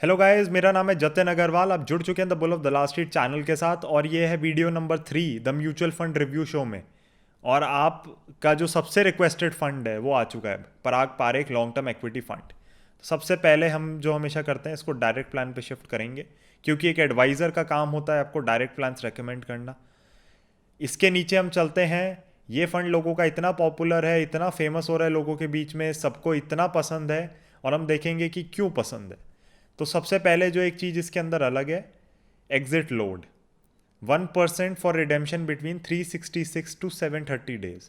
Hello guys, मेरा नाम है जतिन अग्रवाल। आप जुड़ चुके हैं the bull of the last street channel के साथ और ये है video number 3 the mutual fund review show में। और आपका जो सबसे रिक्वेस्टेड फंड है वो आ चुका है, Parag Parikh long term equity fund. सबसे पहले हम जो हमेशा करते हैं इसको डायरेक्ट प्लान पे शिफ्ट करेंगे, क्योंकि एक एडवाइज़र का काम होता है आपको डायरेक्ट प्लान्स रेकमेंड करना। इसके नीचे हम चलते हैं। ये फंड लोगों का इतना पॉपुलर है, इतना फेमस हो रहा है लोगों के बीच में, सबको इतना पसंद है और हम देखेंगे कि क्यों पसंद है। तो सबसे पहले जो एक चीज़ इसके अंदर अलग है, exit load 1% for redemption between 366 to 730 days.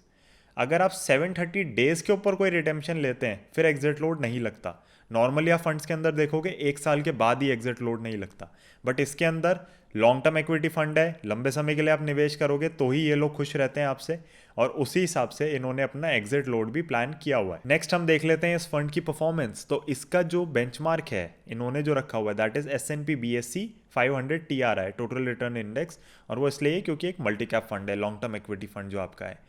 अगर आप 730 डेज के ऊपर कोई रिडेम्पशन लेते हैं फिर एग्जिट लोड नहीं लगता। नॉर्मली आप फंड्स के अंदर देखोगे 1 साल के बाद ही एग्जिट लोड नहीं लगता, बट इसके अंदर लॉन्ग टर्म इक्विटी फंड है, लंबे समय के लिए आप निवेश करोगे तो ही ये लोग खुश रहते हैं आपसे, और उसी हिसाब से इन्होंने अपना एग्जिट लोड भी प्लान किया हुआ है। नेक्स्ट हम देख लेते हैं इस फंड की परफॉर्मेंस। तो इसका जो बेंचमार्क है इन्होंने जो रखा हुआ है that is S&P BSE 500 TRI total return index. और वो इसलिए क्योंकि एक मल्टी कैप फंड है, लॉन्ग टर्म इक्विटी फंड जो आपका है।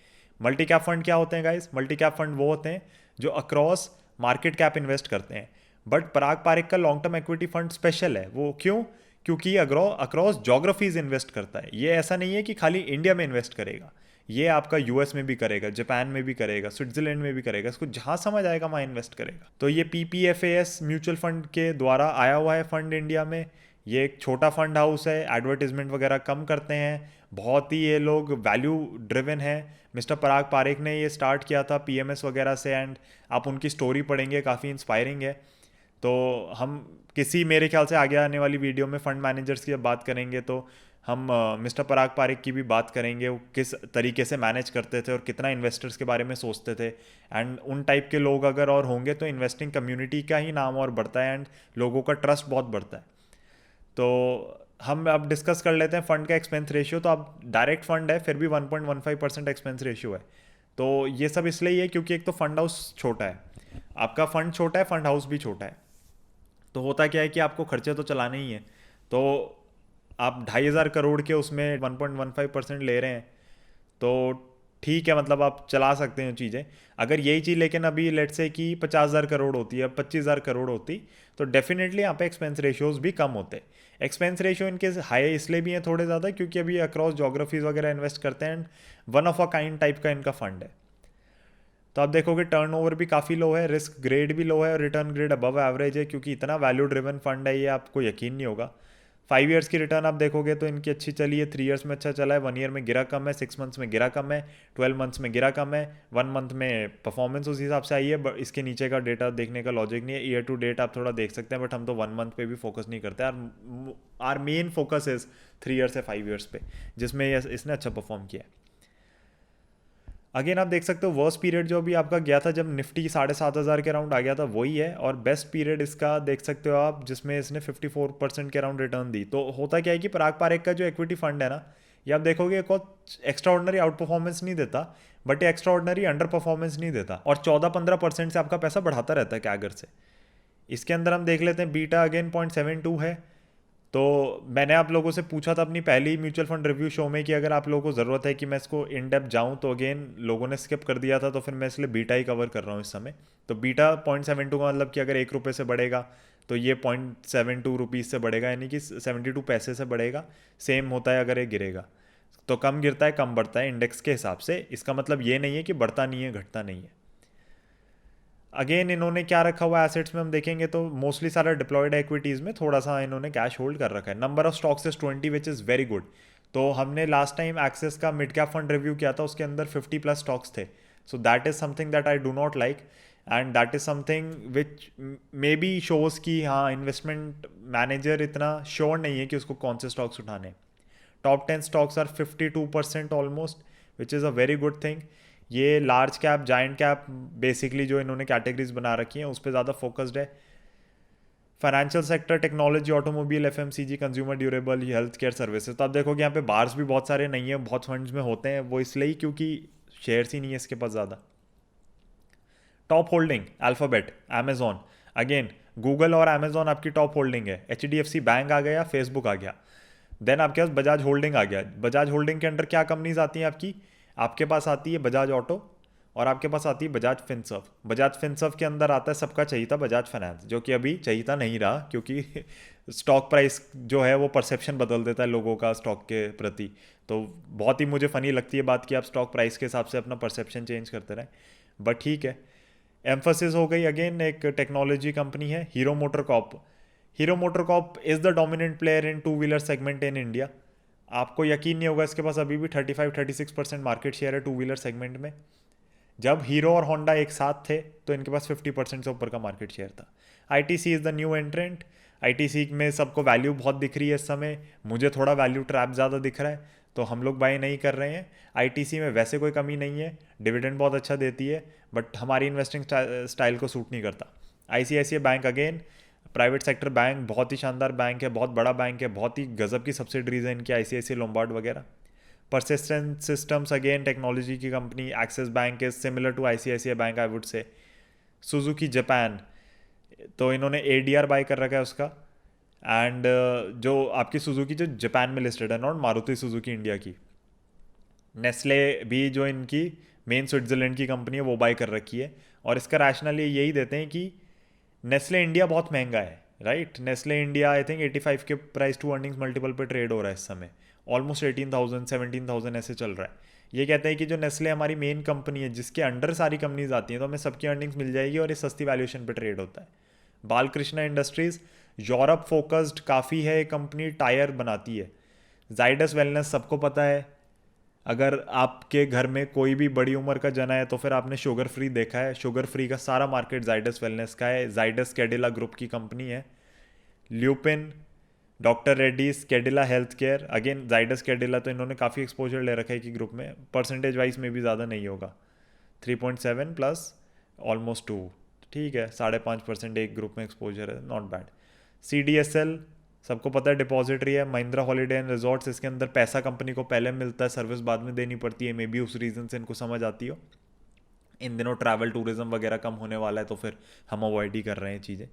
मल्टी कैप फंड क्या होते हैं गाइस? मल्टी कैप फंड वो होते हैं जो अक्रॉस मार्केट कैप इन्वेस्ट करते हैं। बट पराग पारेख का long term equity fund special है। वो क्यों? क्योंकि अक्रॉस जोग्राफीज इन्वेस्ट करता है। ये ऐसा नहीं है कि खाली इंडिया में इन्वेस्ट करेगा, ये आपका यूएस में भी करेगा, जापान में भी करेगा, स्विट्जरलैंड में भी करेगा, इसको जहाँ समझ आएगा वहाँ इन्वेस्ट करेगा। तो ये PPFAS म्यूचुअल फंड के द्वारा आया हुआ है फंड इंडिया में। ये एक छोटा फंड हाउस है, एडवर्टीजमेंट वगैरह कम करते हैं, बहुत ही ये लोग वैल्यू ड्रिवन है। मिस्टर पराग पारेख ने ये स्टार्ट किया था PMS वगैरह से, एंड आप उनकी स्टोरी पढ़ेंगे, काफ़ी इंस्पायरिंग है। तो हम किसी मेरे ख्याल से आगे आने वाली वीडियो में फंड मैनेजर्स की जब बात करेंगे तो हम मिस्टर पराग पारेख की भी बात करेंगे, वो किस तरीके से मैनेज करते थे और कितना इन्वेस्टर्स के बारे में सोचते थे। एंड उन टाइप के लोग अगर और होंगे तो इन्वेस्टिंग कम्युनिटी का ही नाम और बढ़ता है एंड लोगों का ट्रस्ट बहुत बढ़ता है। तो हम अब डिस्कस कर लेते हैं फंड का एक्सपेंस रेशियो। तो अब डायरेक्ट फंड है फिर भी 1.15% एक्सपेंस रेशियो है। तो ये सब इसलिए है क्योंकि एक तो फंड हाउस छोटा है, आपका फंड छोटा है, फंड हाउस भी छोटा है। तो होता क्या है कि आपको खर्चे तो चलाने ही हैं। तो आप 2,500 करोड़ के उसमें 1.15% ले रहे हैं तो ठीक है, मतलब आप चला सकते हैं चीज़ें। अगर यही चीज़ लेकिन अभी लेट से कि 50,000 करोड़ होती है, 25,000 करोड़ होती, तो डेफिनेटली यहाँ पे एक्सपेंस रेशियोज भी कम होते। एक्सपेंस रेशियो इनके हाई इसलिए भी हैं थोड़े ज़्यादा क्योंकि अभी अक्रॉस जोग्राफीज वगैरह इन्वेस्ट करते हैं and one of a kind type का इनका फंड है। तो आप देखोगे टर्नओवर भी काफ़ी लो है, रिस्क ग्रेड भी लो है और रिटर्न ग्रेड अबव एवरेज है, क्योंकि इतना वैल्यू ड्रिवन फंड है ये, आपको यकीन नहीं होगा। 5 ईयर्स की रिटर्न आप देखोगे तो इनकी अच्छी चली है, 3 ईयर्स में अच्छा चला है, 1 ईयर में गिरा कम है, 6 मंथ्स में गिरा कम है, 12 मंथ्स में गिरा कम है, 1 मंथ में परफॉर्मेंस उस हिसाब से आई है। बट इसके नीचे का डेटा देखने का लॉजिक नहीं है, ईयर टू डेट आप थोड़ा देख सकते हैं, बट हम तो 1 मंथ पे भी फोकस नहीं करते। Our main focus is 3 years से 5 ईयर्स पे, जिसमें इसने अच्छा परफॉर्म किया है। अगेन आप देख सकते हो वर्स्ट पीरियड जो भी आपका गया था जब निफ्टी 7,500 के अराउंड आ गया था वही है, और बेस्ट पीरियड इसका देख सकते हो आप जिसमें इसने 54% के अराउंड रिटर्न दी। तो होता क्या है कि पराग पारेख का जो इक्विटी फंड है ना, ये आप देखोगे कुछ एक्स्ट्रा ऑर्डनरी आउट परफॉर्मेंस नहीं देता, बट ये एक्स्ट्रा ऑर्डनरी अंडर परफॉर्मेंस नहीं देता, और 14-15% से आपका पैसा बढ़ाता रहता है कैगर से। इसके अंदर हम देख लेते हैं बीटा अगेन 0.72 है। तो मैंने आप लोगों से पूछा था अपनी पहली म्यूचुअल फंड रिव्यू शो में कि अगर आप लोगों को ज़रूरत है कि मैं इसको इन डेप्थ जाऊँ, तो अगेन लोगों ने स्किप कर दिया था, तो फिर मैं इसलिए बीटा ही कवर कर रहा हूँ इस समय। तो बीटा 0.72 का मतलब कि अगर 1 रुपये से बढ़ेगा तो ये 0.72 रुपीज़ से बढ़ेगा, यानी कि 72 पैसे से बढ़ेगा। सेम होता है अगर ये गिरेगा, तो कम गिरता है कम बढ़ता है इंडेक्स के हिसाब से। इसका मतलब ये नहीं है कि बढ़ता नहीं है घटता नहीं है। अगेन इन्होंने क्या रखा हुआ है एसेट्स में हम देखेंगे तो मोस्टली सारा डिप्लॉयड एक्विटीज़ में थोड़ा सा इन्होंने कैश होल्ड कर रखा है। Number of stocks is 20 which is very good. तो हमने लास्ट टाइम एक्सेस का मिड कैप फंड रिव्यू किया था, उसके अंदर 50+ स्टॉक्स थे। So that is something that I do not like, and that is something which may be shows कि हाँ इन्वेस्टमेंट मैनेजर इतना श्योर नहीं है कि उसको कौन से स्टॉक्स उठाने। Top 10 stocks are 52% almost, which is a very good thing. ये large cap giant cap basically जो इन्होंने कैटेगरीज बना रखी हैं उस पर ज़्यादा फोकस्ड है। Financial sector, technology, automobile, FMCG, consumer durable, health care services. तो आप देखोगे यहाँ पे बार्स भी बहुत सारे नहीं है, बहुत फंड्स में होते हैं, वो इसलिए क्योंकि शेयर्स ही नहीं है इसके पास ज़्यादा। Top holding alphabet, Amazon, again Google और अमेजोन आपकी टॉप होल्डिंग है। HDFC बैंक आ गया, फेसबुक आ गया, देन आपके पास बजाज होल्डिंग आ गया। बजाज होल्डिंग के अंडर क्या कंपनीज आती हैं आपकी? आपके पास आती है बजाज ऑटो और आपके पास आती है बजाज फिनसर्व। बजाज फिनसर्व के अंदर आता है सबका चाहिए बजाज फाइनेंस, जो कि अभी चाहिए नहीं रहा, क्योंकि स्टॉक प्राइस जो है वो परसेप्शन बदल देता है लोगों का स्टॉक के प्रति। तो बहुत ही मुझे फ़नी लगती है बात कि आप स्टॉक प्राइस के हिसाब से अपना परसेप्शन चेंज करते रहें, बट ठीक है। एम्फोसिस हो गई, अगेन एक टेक्नोलॉजी कंपनी है। Hero motor Corp. Hero motor Corp is the dominant player in two wheeler segment in India. आपको यकीन नहीं होगा, इसके पास अभी भी 35-36% मार्केट शेयर है टू व्हीलर सेगमेंट में। जब हीरो और होंडा एक साथ थे तो इनके पास 50% से ऊपर का मार्केट शेयर था। ITC is the new एंट्रेंट। ITC में सबको वैल्यू बहुत दिख रही है इस समय, मुझे थोड़ा वैल्यू ट्रैप ज़्यादा दिख रहा है, तो हम लोग बाय नहीं कर रहे हैं। आईटीसी में वैसे कोई कमी नहीं है, डिविडेंड बहुत अच्छा देती है, बट हमारी इन्वेस्टिंग स्टाइल को सूट नहीं करता। ICICI bank again private sector bank, बहुत ही शानदार बैंक है, बहुत बड़ा बैंक है, बहुत ही गजब की सब्सिडरीज है इनकी, आईसीआईसीआई लोम्बार्ड वगैरह। परसिस्टेंट सिस्टम्स अगेन टेक्नोलॉजी की company. Axis Bank is similar to ICICI Bank I would say. Suzuki Japan, तो इन्होंने एडीआर बाय कर रखा है उसका। एंड जो आपकी सुजुकी जो जापान में लिस्टेड है, नॉट मारुति सुजुकी इंडिया की। नेस्ले भी जो इनकी मेन स्विट्जरलैंड की कंपनी है वो बाय कर रखी है, और इसका रैशनल ये यही देते हैं कि नेस्ले इंडिया बहुत महंगा है, right. Nestle India I think 85 के प्राइस टू अर्निंग्स मल्टीपल पे ट्रेड हो रहा है इस समय, ऑलमोस्ट 18,000 17,000 ऐसे चल रहा है। ये कहते हैं कि जो नेस्ले हमारी मेन कंपनी है जिसके अंडर सारी कंपनीज आती हैं, तो हमें सबकी अर्निंग्स मिल जाएगी और ये सस्ती वैल्यूएशन पे ट्रेड होता है। बालकृष्णा इंडस्ट्रीज यूरोप फोकस्ड काफ़ी है, कंपनी टायर बनाती है। जाइडस वेलनेस सबको पता है, अगर आपके घर में कोई भी बड़ी उम्र का जना है तो फिर आपने शुगर फ्री देखा है। शुगर फ्री का सारा मार्केट जाइडस वेलनेस का है। जाइडस कैडिला ग्रुप की कंपनी है। Lupin, doctor Reddy's, Cadila health care, again Zydus Cadila, तो इन्होंने काफ़ी एक्सपोजर ले रखा है कि ग्रुप में परसेंटेज वाइज में भी ज़्यादा नहीं होगा, 3.7 प्लस ऑलमोस्ट 2, ठीक है, 5.5% एक ग्रुप में एक्सपोजर है, नॉट बैड। CDSL सबको पता है डिपॉजिटरी है। महिंद्रा हॉलीडे एंड रिजॉर्ट्स, इसके अंदर पैसा कंपनी को पहले मिलता है, सर्विस बाद में देनी पड़ती है, मे बी उस रीज़न से इनको समझ आती हो। इन दिनों ट्रैवल टूरिज्म वगैरह कम होने वाला है, तो फिर हम अवॉइड ही कर रहे हैं चीज़ें।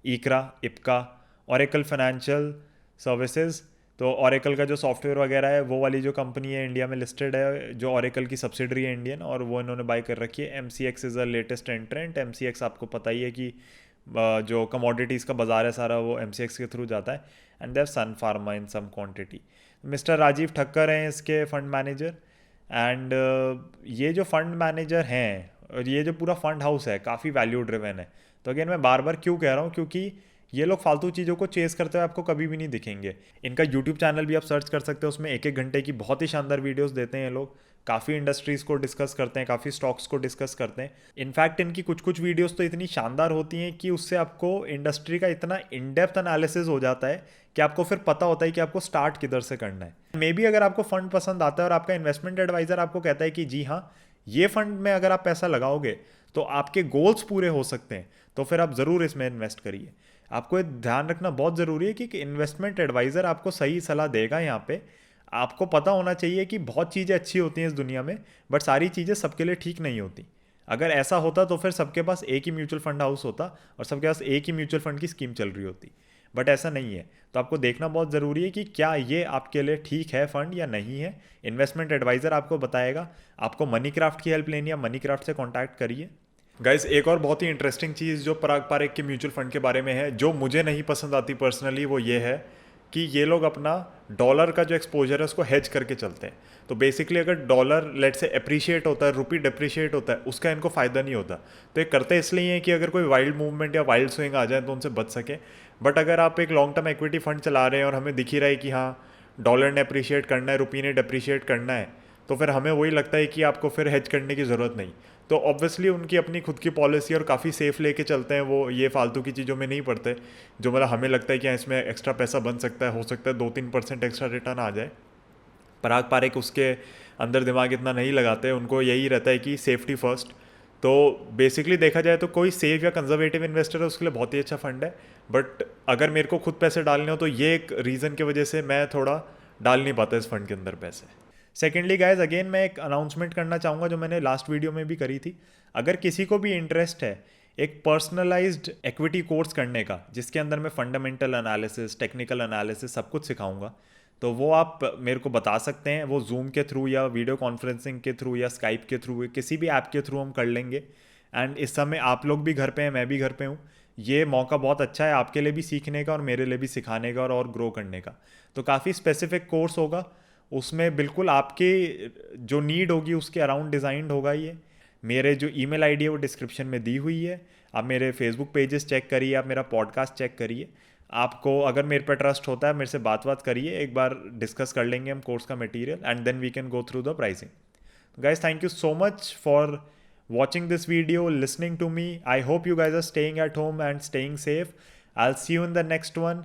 ईकरा, इप्का, ओरेकल फाइनेंशियल सर्विसेज, तो ओरेकल का जो सॉफ्टवेयर वगैरह है वो वाली जो कंपनी है इंडिया में लिस्टेड है, जो ओरेकल की सब्सिडरी है इंडियन, और वो इन्होंने बाय कर रखी है। MCX is a latest एंट्रेंट। MCX आपको पता ही है कि जो कमोडिटीज़ का बाजार है सारा वो MCX के थ्रू जाता है। And there Sun Pharma in some quantity. Mister Rajeev Thakkar हैं इसके फंड मैनेजर। एंड ये जो फंड मैनेजर हैं और ये जो पूरा फंड हाउस है काफ़ी वैल्यू ड्रिवन है। तो अगेन मैं बार बार क्यों कह रहा हूँ, क्योंकि ये लोग फालतू चीज़ों को चेस करते हुए आपको कभी भी नहीं दिखेंगे। इनका यूट्यूब चैनल भी आप सर्च कर सकते हो, उसमें 1-1 घंटे की बहुत ही शानदार वीडियोस देते हैं ये लोग। काफ़ी इंडस्ट्रीज़ को डिस्कस करते हैं, काफ़ी स्टॉक्स को डिस्कस करते हैं। इनफैक्ट इनकी कुछ कुछ वीडियोस तो इतनी शानदार होती हैं कि उससे आपको इंडस्ट्री का इतना इन डेप्थ एनालिसिस हो जाता है कि आपको फिर पता होता है कि आपको स्टार्ट किधर से करना है। मे बी अगर आपको फंड पसंद आता है और आपका इन्वेस्टमेंट एडवाइज़र आपको कहता है कि जी हाँ, ये फंड में अगर आप पैसा लगाओगे तो आपके गोल्स पूरे हो सकते हैं, तो फिर आप ज़रूर इसमें इन्वेस्ट करिए। आपको ये ध्यान रखना बहुत ज़रूरी है कि इन्वेस्टमेंट एडवाइज़र आपको सही सलाह देगा। यहाँ पे आपको पता होना चाहिए कि बहुत चीज़ें अच्छी होती हैं इस दुनिया में, बट सारी चीज़ें सबके लिए ठीक नहीं होती। अगर ऐसा होता तो फिर सबके पास एक ही म्यूचुअल फंड हाउस होता और सबके पास एक ही म्यूचुअल फंड की स्कीम चल रही होती, बट ऐसा नहीं है। तो आपको देखना बहुत ज़रूरी है कि क्या ये आपके लिए ठीक है फंड या नहीं है। इन्वेस्टमेंट एडवाइज़र आपको बताएगा। आपको मनी क्राफ्ट की हेल्प लेनी है, मनी क्राफ्ट से कॉन्टैक्ट करिए। गाइस, एक और बहुत ही इंटरेस्टिंग चीज़ जो पराग पारेख के म्यूचुअल फंड के बारे में है, जो मुझे नहीं पसंद आती पर्सनली, वो ये है कि ये लोग अपना डॉलर का जो एक्सपोजर है उसको हेज करके चलते हैं। तो बेसिकली अगर डॉलर लेट से अप्रिशिएट होता है, रुपी डिप्रिशिएट होता है, उसका इनको फ़ायदा नहीं होता। तो ये करते इसलिए हैं कि अगर कोई वाइल्ड मूवमेंट या वाइल्ड स्विंग आ जाए तो उनसे बच सके। बट अगर आप एक लॉन्ग टर्म इक्विटी फंड चला रहे हैं और हमें दिख ही रहा है कि हाँ डॉलर ने अप्रिशिएट करना है, रुपी ने डिप्रिशिएट करना है, तो फिर हमें वही लगता है कि आपको फिर हेज करने की ज़रूरत नहीं। तो ऑब्वियसली उनकी अपनी खुद की पॉलिसी और काफ़ी सेफ लेके चलते हैं वो, ये फालतू की चीज़ों में नहीं पड़ते। जो मतलब हमें लगता है कि इसमें एक्स्ट्रा पैसा बन सकता है, हो सकता है 2-3% एक्स्ट्रा रिटर्न आ जाए। पराग पारेख उसके अंदर दिमाग इतना नहीं लगाते, उनको यही रहता है कि सेफ्टी फर्स्ट। तो बेसिकली देखा जाए तो कोई सेफ या कंजर्वेटिव इन्वेस्टर है उसके लिए बहुत ही अच्छा फंड है। बट अगर मेरे को खुद पैसे डालने हो तो ये एक रीज़न की वजह से मैं थोड़ा डाल नहीं पाता इस फंड के अंदर पैसे। सेकेंडली गाइज, अगेन मैं एक अनाउंसमेंट करना चाहूँगा जो मैंने लास्ट वीडियो में भी करी थी। अगर किसी को भी इंटरेस्ट है एक पर्सनलाइज्ड एक्विटी कोर्स करने का, जिसके अंदर मैं फंडामेंटल एनालिसिस, टेक्निकल एनालिसिस सब कुछ सिखाऊंगा, तो वो आप मेरे को बता सकते हैं, वो जूम के थ्रू या वीडियो कॉन्फ्रेंसिंग के थ्रू या स्काइप के थ्रू, किसी भी ऐप के थ्रू हम कर लेंगे। एंड इस समय आप लोग भी घर पे हैं, मैं भी घर पे हूँ। ये मौका बहुत अच्छा है आपके लिए भी सीखने का और मेरे लिए भी सिखाने का और ग्रो करने का। तो काफ़ी स्पेसिफिक कोर्स होगा, उसमें बिल्कुल आपके जो नीड होगी उसके अराउंड डिज़ाइंड होगा ये। मेरे जो ईमेल आईडी है वो डिस्क्रिप्शन में दी हुई है। आप मेरे फेसबुक पेजेस चेक करिए, आप मेरा पॉडकास्ट चेक करिए। आपको अगर मेरे पे ट्रस्ट होता है, मेरे से बात करिए, एक बार डिस्कस कर लेंगे हम कोर्स का material and then we can go through the pricing. Guys thank you so much for watching this video, listening to me. I hope you guys are staying at home and staying safe. I'll see you in the next one.